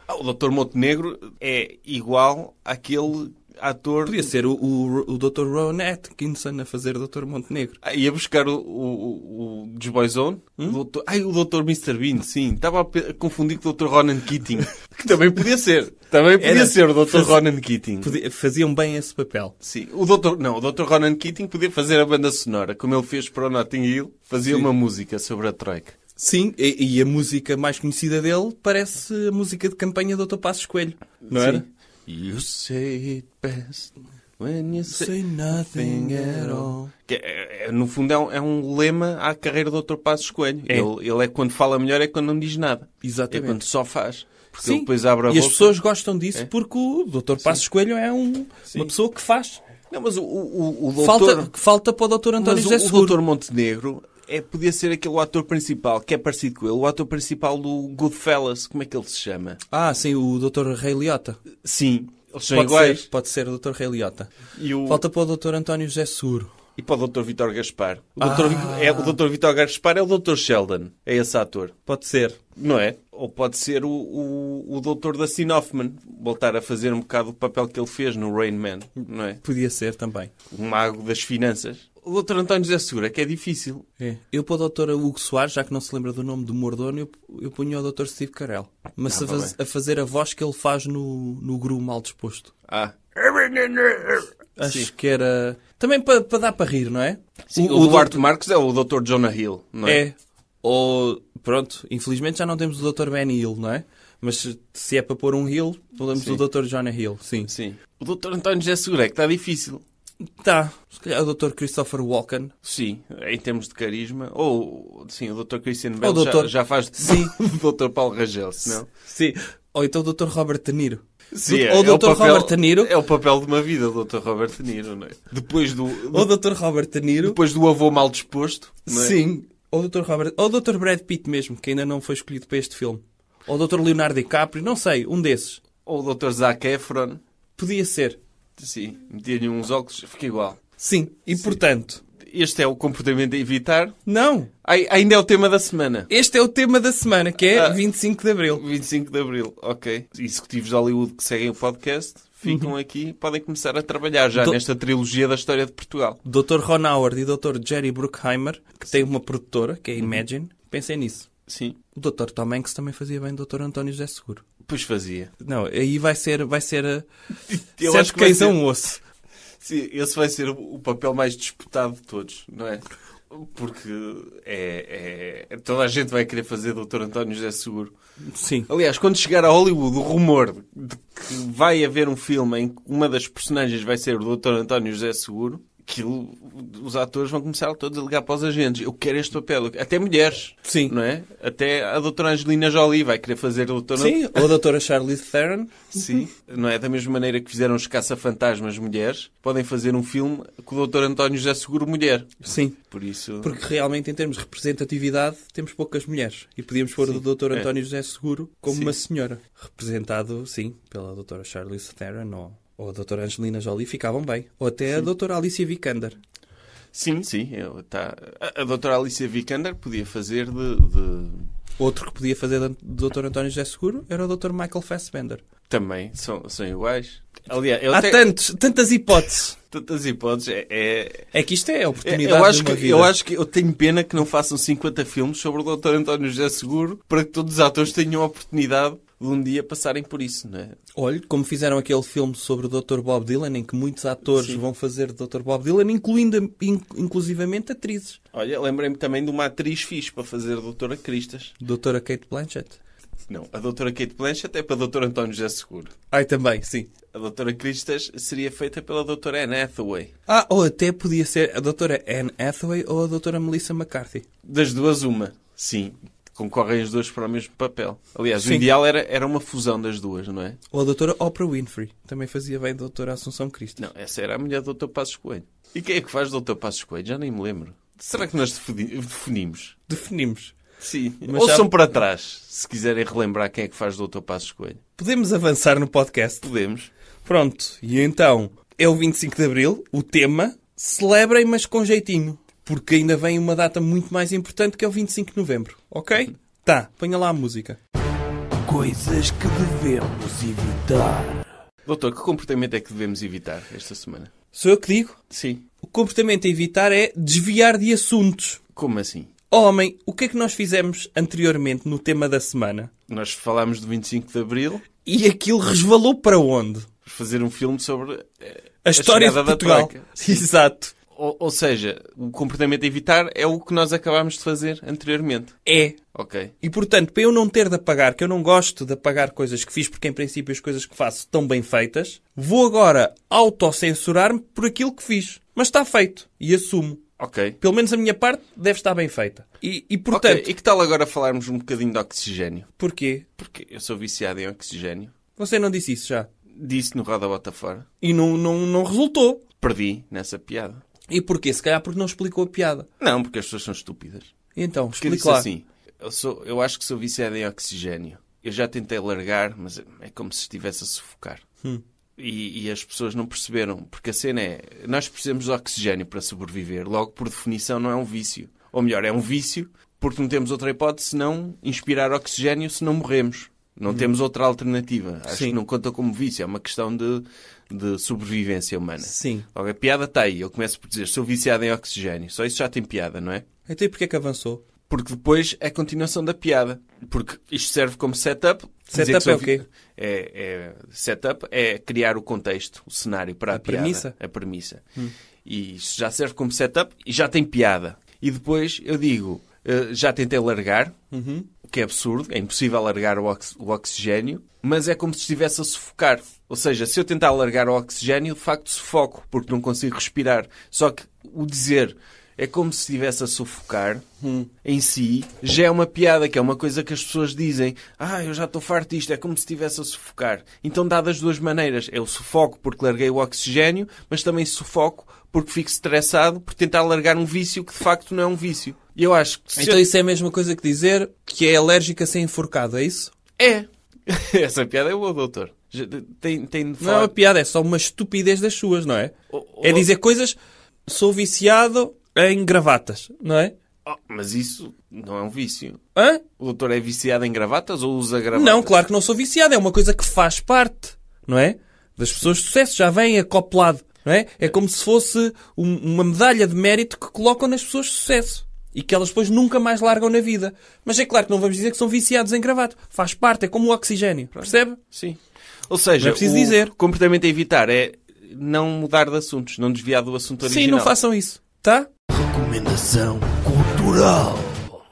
O Dr. Montenegro é igual àquele ator... Podia ser o Dr. Rowan Atkinson a fazer o Dr. Montenegro. Ia buscar o dos Boyzone. O Dr. Mr. Bean, sim. Estava a confundir com o Dr. Ronan Keating, Que também podia ser. Também podia Era- ser o Dr. Ronan Keating. Faziam bem esse papel. Sim. O Dr. Ronan Keating podia fazer a banda sonora, como ele fez para o Notting Hill. Fazia uma música sobre a Troika. Sim, e a música mais conhecida dele parece a música de campanha do Dr. Passos Coelho. Não era? You say it best when you say nothing at all. Que no fundo é um lema à carreira do Dr. Passos Coelho. É. Ele é quando fala melhor, é quando não diz nada. Exatamente. É quando só faz. Porque Sim, ele depois abre a e boca. as pessoas gostam disso porque o Dr. Passos Coelho é uma pessoa que faz. Não, mas o doutor... Falta para o Dr. António José o Seguro. doutor Montenegro podia ser aquele ator principal, que é parecido com ele. O ator principal do Goodfellas. Como é que ele se chama? Ah, sim, o Dr. Rei Liotta. Sim, eles são iguais. Pode ser o Dr. Rei Liotta. E, Falta para o Dr. António José Seguro. e para o Dr. Vítor Gaspar. O Dr. Vítor Gaspar é o Dr. Sheldon. É esse ator. Pode ser. Não é? Ou pode ser o Dr. Dustin Hoffman. Voltar a fazer um bocado o papel que ele fez no Rain Man. Não é? Podia ser também. O mago das finanças. O Dr. António José Seguro é que é difícil. É. Eu para o Dr. Hugo Soares, já que não se lembra do nome do mordomo, eu punho o Dr. Steve Carell. Mas a fazer a voz que ele faz no Gru Mal Disposto. Ah. Acho que era... Também para dar para rir, não é? Sim, o Duarte Marques é o Dr. Jonah Hill, não é? É. Ou, pronto, infelizmente já não temos o Dr. Benny Hill, não é? Mas se é para pôr um Hill, podemos o Dr. Jonah Hill, sim. Sim. O Dr. António José Seguro é que está difícil. Tá. Se calhar o Dr. Christopher Walken. Sim, em termos de carisma. Ou, sim, o Dr. Christian Bale Ou Dr. já faz Sim. o Dr. Paulo Rangel, senão... Sim. Ou então o Dr. Robert De Niro. Sim, Ou o Dr. Robert De Niro. É o papel de uma vida, o Dr. Robert De Niro, não é? Depois do Ou o Dr. Robert De Niro. depois do avô mal disposto, não é? Sim. Ou o Dr. Robert... Ou o Dr. Brad Pitt mesmo, que ainda não foi escolhido para este filme. Ou o Dr. Leonardo DiCaprio. Não sei, um desses. Ou o Dr. Zac Efron. Podia ser. Sim, metia-lhe uns óculos, fica igual. Sim. E portanto... Este é o comportamento a evitar. Não. Ainda é o tema da semana. Este é o tema da semana, que é 25 de Abril. 25 de Abril, ok. Executivos de Hollywood que seguem o podcast ficam aqui, podem começar a trabalhar já nesta trilogia da história de Portugal. Dr. Ron Howard e Dr. Jerry Bruckheimer, que tem uma produtora, que é a Imagine, pensem nisso. Sim, O Dr. Tom Hanks também fazia bem o Dr. António José Seguro. pois fazia. Não, aí vai ser Eu sete acho que vai cães ser- a um osso. Sim, esse vai ser o papel mais disputado de todos, não é? Porque toda a gente vai querer fazer Dr. António José Seguro. Sim. Aliás, quando chegar a Hollywood o rumor de que vai haver um filme em que uma das personagens vai ser o Dr. António José Seguro, os atores vão começar todos a ligar para os agentes. Eu quero este papel. Até mulheres. Sim. Não é? Até a doutora Angelina Jolie vai querer fazer o Dr. Sim, ou a Dra. Charlize Theron. Sim. Não é? Da mesma maneira que fizeram os caça-fantasmas mulheres, podem fazer um filme com o Dr. António José Seguro mulher. Sim. Por isso... Porque realmente, em termos de representatividade, temos poucas mulheres. E podíamos pôr o Dr. António José Seguro como Sim. uma senhora. Representado, sim, pela Dra. Charlize Theron ou a Dra. Angelina Jolie, ficavam bem. Ou até a Dra. Alicia Vikander. Sim. A doutora Alicia Vikander podia fazer de... Outro que podia fazer de Dr. António José Seguro era o Dr. Michael Fassbender. Também são iguais. Aliás, Há tantas hipóteses. tantas hipóteses. É que isto é a oportunidade de uma vida. Eu acho que eu tenho pena que não façam 50 filmes sobre o Dr. António José Seguro para que todos os atores tenham a oportunidade de um dia passarem por isso, não é? Olhe, como fizeram aquele filme sobre o Dr. Bob Dylan, em que muitos atores vão fazer Dr. Bob Dylan, inclusivamente atrizes. Olha, lembrei-me também de uma atriz fixe para fazer a Doutora Cristas. Doutora Kate Blanchett. Não, a Doutora Kate Blanchett é para o Dr. António José Seguro. Ai, também, sim. A Doutora Cristas seria feita pela Doutora Anne Hathaway. Ou até podia ser a Doutora Anne Hathaway ou a Doutora Melissa McCarthy. Das duas, uma. Sim. Concorrem as duas para o mesmo papel. Aliás, Sim. o ideal era uma fusão das duas, não é? Ou a Doutora Oprah Winfrey. Também fazia bem a Doutora Assunção Cristo. Não, essa era a mulher do Dr. Passos Coelho. E quem é que faz Dr. Passos Coelho? Já nem me lembro. Será que nós definimos? Definimos. Sim. Mas Ouçam sabe- para trás, se quiserem relembrar quem é que faz Dr. Passos Coelho. Podemos avançar no podcast. Podemos. Pronto. E então, é o 25 de Abril. O tema, celebrem, mas com jeitinho. Porque ainda vem uma data muito mais importante que é o 25 de Novembro. Ok? Tá, ponha lá a música. Coisas que devemos evitar. Doutor, que comportamento é que devemos evitar esta semana? Sou eu que digo? Sim. O comportamento a evitar é desviar de assuntos. Como assim? Oh, homem, o que é que nós fizemos anteriormente no tema da semana? Nós falámos do 25 de Abril, e aquilo resvalou para onde? fazer um filme sobre A história de chegada da Portugal. Troika. Exato. Ou seja, o comportamento a evitar é o que nós acabámos de fazer anteriormente. É. Ok. E, portanto, para eu não ter de apagar, que eu não gosto de apagar coisas que fiz, porque, em princípio, as coisas que faço estão bem feitas, vou agora autocensurar-me por aquilo que fiz. Mas está feito. E assumo. Ok. Pelo menos a minha parte deve estar bem feita. E portanto... Ok. E que tal agora falarmos um bocadinho de oxigênio? Porquê? Porque eu sou viciado em oxigênio. Você não disse isso já. Disse no Roda Bota Fora. E não resultou. Perdi nessa piada. E porquê? Se calhar porque não explicou a piada. Não, porque as pessoas são estúpidas. Então, Porque eu explique disse lá. assim, eu acho que sou viciado em oxigênio. Eu já tentei largar, mas é como se estivesse a sufocar. E as pessoas não perceberam. Porque a cena é, nós precisamos de oxigênio para sobreviver. Logo, por definição, não é um vício. Ou melhor, é um vício porque não temos outra hipótese senão inspirar oxigênio se não morremos. Não temos outra alternativa. Acho Sim. que não conta como vício. É uma questão de sobrevivência humana. Sim. Logo, a piada está aí. Eu começo por dizer, sou viciado em oxigênio. Só isso já tem piada, não é? Então e porquê que avançou? Porque depois é a continuação da piada. Porque isto serve como setup. Setup Dizer que é o quê? Setup é criar o contexto, o cenário para a piada. premissa? A premissa. E isto já serve como setup e já tem piada. E depois eu digo, já tentei largar, o que é absurdo, é impossível largar o oxigênio, mas é como se estivesse a sufocar. Ou seja, se eu tentar largar o oxigênio, de facto sufoco, porque não consigo respirar. Só que o dizer é como se estivesse a sufocar em si, já é uma piada, que é uma coisa que as pessoas dizem. Eu já estou farto disto, é como se estivesse a sufocar. Então dá das duas maneiras. Eu sufoco porque larguei o oxigênio, mas também sufoco porque fico estressado por tentar largar um vício que de facto não é um vício. E eu acho que... Então isso é a mesma coisa que dizer que é alérgico a ser enforcado, é isso? É. Essa piada é boa, doutor. Tem de Não é falar... uma piada, é só uma estupidez das suas, não é? É dizer coisas... Sou viciado em gravatas, não é? Mas isso não é um vício. Hã? O doutor é viciado em gravatas ou usa gravatas? Não, claro que não sou viciado. É uma coisa que faz parte, não é? Das pessoas de sucesso. Já vem acoplado, não é? É como se fosse uma medalha de mérito que colocam nas pessoas de sucesso. E que elas depois nunca mais largam na vida. Mas é claro que não vamos dizer que são viciados em gravata. Faz parte, é como o oxigênio. Percebe? Sim. Ou seja, Não é preciso o dizer. comportamento a evitar é não mudar de assuntos, não desviar do assunto original. Sim, não façam isso. Tá? Recomendação cultural.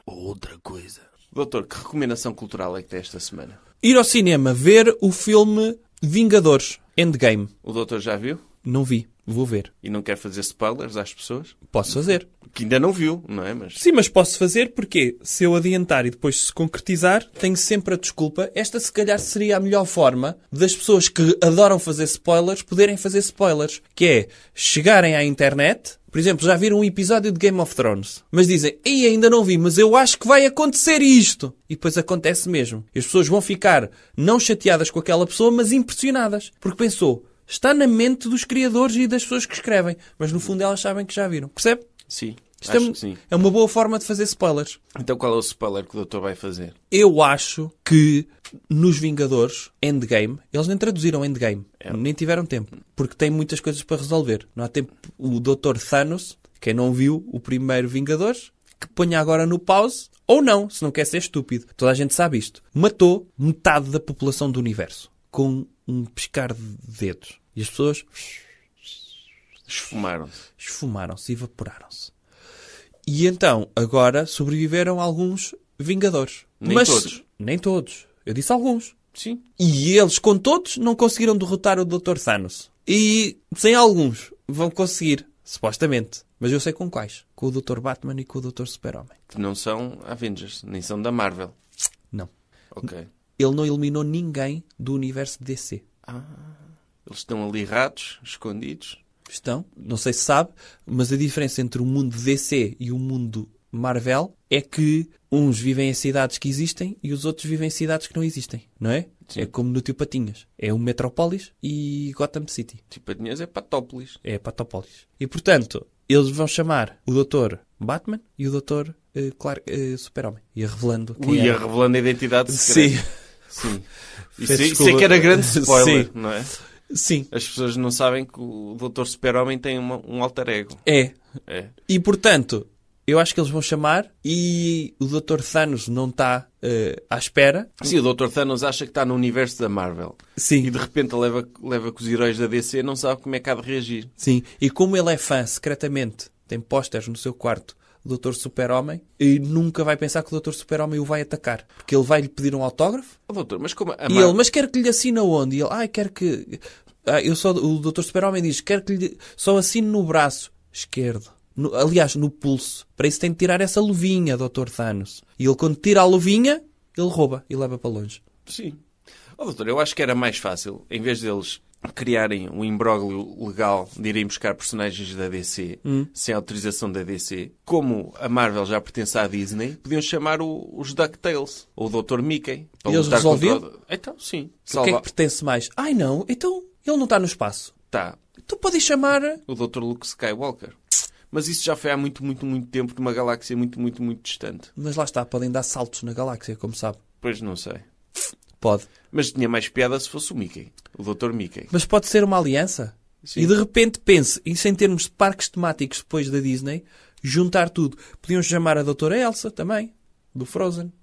Ou outra coisa. Doutor, que recomendação cultural é que tem esta semana? Ir ao cinema ver o filme Vingadores Endgame. O doutor já viu? Não vi. Vou ver. E não quer fazer spoilers às pessoas? Posso fazer. Que ainda não viu, não é? Mas... Sim, mas posso fazer porque se eu adiantar e depois se concretizar, tenho sempre a desculpa. Esta se calhar seria a melhor forma das pessoas que adoram fazer spoilers poderem fazer spoilers. Que é chegarem à internet, por exemplo, já viram um episódio de Game of Thrones, mas dizem, ei, ainda não vi, mas eu acho que vai acontecer isto. E depois acontece mesmo. E as pessoas vão ficar não chateadas com aquela pessoa, mas impressionadas. Porque pensou, está na mente dos criadores e das pessoas que escrevem. Mas no fundo elas sabem que já viram. Percebe? Sim, Isto acho que sim. é uma boa forma de fazer spoilers. Então qual é o spoiler que o doutor vai fazer? Eu acho que nos Vingadores, Endgame, eles nem traduziram Endgame. Nem tiveram tempo. Porque tem muitas coisas para resolver. Não há tempo. O Dr. Thanos, quem não viu o primeiro Vingadores, que ponha agora no pause, ou não, se não quer ser estúpido. Toda a gente sabe isto. Matou metade da população do universo. Com um piscar de dedos. E as pessoas esfumaram-se, evaporaram-se. E então, agora, sobreviveram alguns Vingadores. Todos. Nem todos. Eu disse alguns. Sim. E eles, com todos, não conseguiram derrotar o Dr. Thanos. E sem alguns vão conseguir, supostamente. Mas eu sei com quais. Com o Dr. Batman e com o Dr. Super-Homem. Que não são Avengers, nem são da Marvel. Não. Ok. Ele não eliminou ninguém do universo de DC. Eles estão ali ratos, escondidos. Estão, não sei se sabe, mas a diferença entre o mundo DC e o mundo Marvel é que uns vivem em cidades que existem e os outros vivem em cidades que não existem, não é? Sim. É como no Tio Patinhas. É o Metrópolis e Gotham City. Tipo, a dinheiro é Patópolis. É Patópolis. E, portanto, eles vão chamar o Dr. Batman e o Dr. Super-Homem. Ia revelando quem Ia era. revelando a identidade secreta. Sim. Sim. Peço Isso é desculpa. que era grande spoiler, Sim. não é? Sim. As pessoas não sabem que o Dr. Super-Homem tem um alter ego. É. É. E, portanto, Eu acho que eles vão chamar e o Dr. Thanos não está à espera. Sim, o Dr. Thanos acha que está no universo da Marvel. Sim. E de repente leva com os heróis da DC, não sabe como é que há de reagir. Sim. E como ele é fã, secretamente, tem pósteres no seu quarto do Dr. Super-Homem e nunca vai pensar que o Dr. Super-Homem o vai atacar. Porque ele vai lhe pedir um autógrafo. Oh, doutor, mas como E ele, mas quer que lhe assine aonde? E ele, quer que... eu só... O Dr. Super-Homem diz, quer que lhe... Só assine no braço esquerdo. Aliás, no pulso. Para isso tem de tirar essa luvinha, Dr. Thanos. E ele, quando tira a luvinha, ele rouba e leva para longe. Sim. Oh, doutor, eu acho que era mais fácil, em vez deles criarem um imbróglio legal de irem buscar personagens da DC sem autorização da DC, como a Marvel já pertence à Disney, podiam chamar os DuckTales ou o Dr. Mickey. Para E eles lutar resolviam? contra Então, sim. O que é que pertence mais? Ai não, então ele não está no espaço. Tá. Tu podes chamar... O Dr. Luke Skywalker. Mas isso já foi há muito, muito, muito tempo numa galáxia muito, muito, muito distante. Mas lá está, podem dar saltos na galáxia, como sabe. Pois não sei. Pode. Mas tinha mais piada se fosse o Mickey. O Dr. Mickey. Mas pode ser uma aliança. Sim. E de repente pense, isso em termos de parques temáticos depois da Disney, juntar tudo. Podiam chamar a Doutora Elsa também, do Frozen.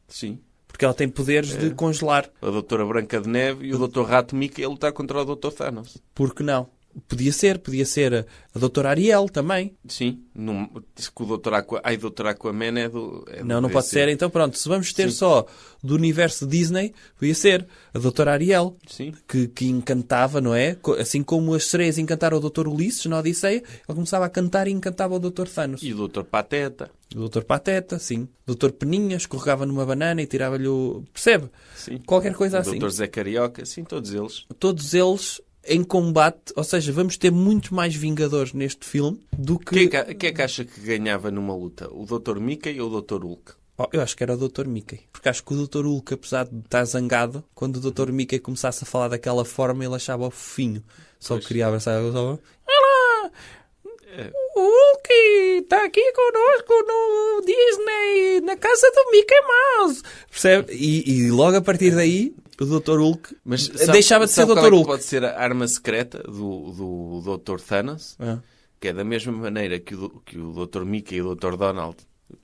Sim. Porque ela tem poderes de congelar. A Doutora Branca de Neve e o Dr. Rato Mickey a lutar contra o Dr. Thanos. Por que não? Podia ser a Doutora Ariel também. Sim. Diz que o Dr. Aquaman é do... Não pode ser. Então pronto, se vamos ter só do universo Disney, podia ser a Doutora Ariel, Sim. que encantava, não é? Assim como as sereias encantaram o Dr. Ulisses na Odisseia, ele começava a cantar e encantava o Dr. Thanos. E o Dr. Pateta. O Dr. Pateta, sim. O Dr. Peninha escorregava numa banana e tirava-lhe o... Percebe? Sim. Qualquer coisa O assim. Dr. Zé Carioca. Sim, todos eles. Todos eles em combate, ou seja, vamos ter muito mais Vingadores neste filme do que... Quem é que acha que ganhava numa luta? O Dr. Mickey ou o Dr. Hulk? Eu acho que era o Dr. Mickey. Porque acho que o Dr. Hulk, apesar de estar zangado, quando o Dr. Mickey começasse a falar daquela forma, ele achava o fofinho. Só queria abraçar. Olá! O Hulk está aqui connosco no Disney, na casa do Mickey Mouse. Percebe? E logo a partir daí, o Dr. Hulk deixava de ser qual Dr. Hulk. Pode ser a arma secreta do Dr. Thanos, que é da mesma maneira que o Dr. Mickey e o Dr. Donald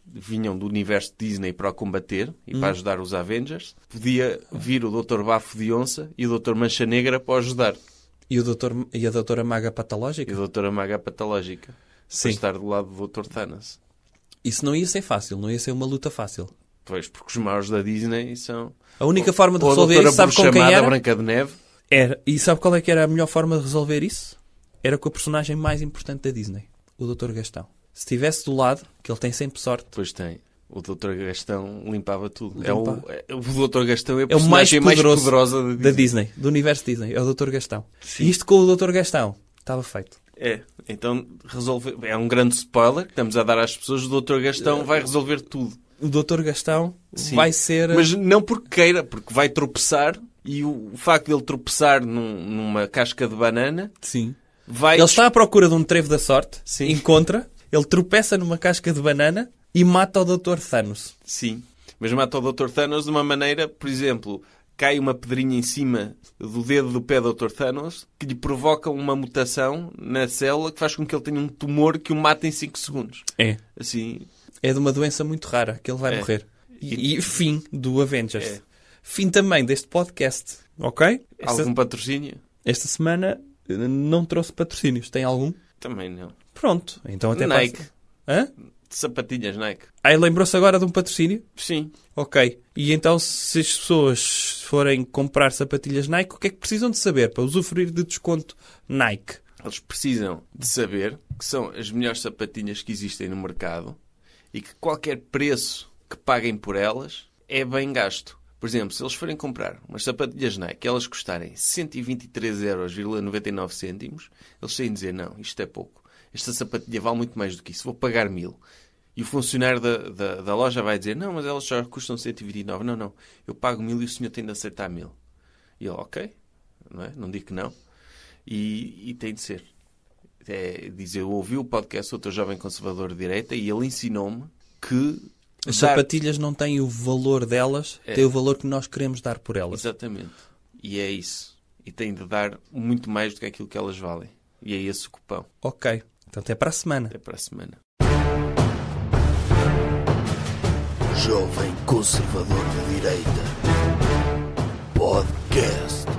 vinham do universo Disney para o combater e para ajudar os Avengers. Podia vir o Dr. Bafo de Onça e o Dr. Mancha Negra para o ajudar. E a Doutora Maga Patológica? E a Doutora Maga Patológica. Sim. Para estar do lado do Dr. Thanos. Isso não ia ser fácil, não ia ser uma luta fácil. Pois, porque os maus da Disney são... A única forma de resolver isso, isso, sabe com quem era? Branca de Neve. Era. E sabe qual é que era a melhor forma de resolver isso? Era com a personagem mais importante da Disney, o Dr. Gastão. Se estivesse do lado, que ele tem sempre sorte. Pois tem. O Dr. Gastão limpava tudo. Limpa. O Dr. Gastão é a É o mais personagem mais poderosa da Disney, do universo Disney. É o Dr. Gastão. Sim. E isto com o Dr. Gastão estava feito. Então é um grande spoiler que estamos a dar às pessoas. O Dr. Gastão vai resolver tudo. O Dr. Gastão Sim. vai ser... Mas não porque queira, porque vai tropeçar e o facto de ele tropeçar numa casca de banana... Sim. Vai... Ele está à procura de um trevo da sorte, Sim. encontra, ele tropeça numa casca de banana e mata o Dr. Thanos. Sim. Mas mata o Dr. Thanos de uma maneira, por exemplo... Cai uma pedrinha em cima do dedo do pé do Dr. Thanos que lhe provoca uma mutação na célula que faz com que ele tenha um tumor que o mata em 5 segundos. É. Assim... É de uma doença muito rara que ele vai morrer. E fim do Avengers. Fim também deste podcast. Ok? Algum patrocínio? Esta semana não trouxe patrocínios. Tem algum? Também não. Pronto. Então até Nike. Hã? Sapatilhas Nike. Aí lembrou-se agora de um patrocínio? Sim. Ok. E então se as pessoas forem comprar sapatilhas Nike, o que é que precisam de saber para usufruir de desconto Nike? Eles precisam de saber que são as melhores sapatilhas que existem no mercado e que qualquer preço que paguem por elas é bem gasto. Por exemplo, se eles forem comprar umas sapatilhas Nike e elas custarem 123,99€, eles têm de dizer, não, isto é pouco. Esta sapatilha vale muito mais do que isso. Vou pagar 1.000. E o funcionário da loja vai dizer, não, mas elas já custam 129. Não. Eu pago 1.000 e o senhor tem de aceitar 1.000. E ele, ok. Não é? Não digo que não. E tem de ser. Eu ouvi o podcast do outro jovem conservador de direita e ele ensinou-me que... As sapatilhas não têm o valor delas, têm o valor que nós queremos dar por elas. Exatamente. E é isso. E tem de dar muito mais do que aquilo que elas valem. E é esse o cupão. Ok. Então até para a semana. Até para a semana. jovem conservador de direita. Podcast.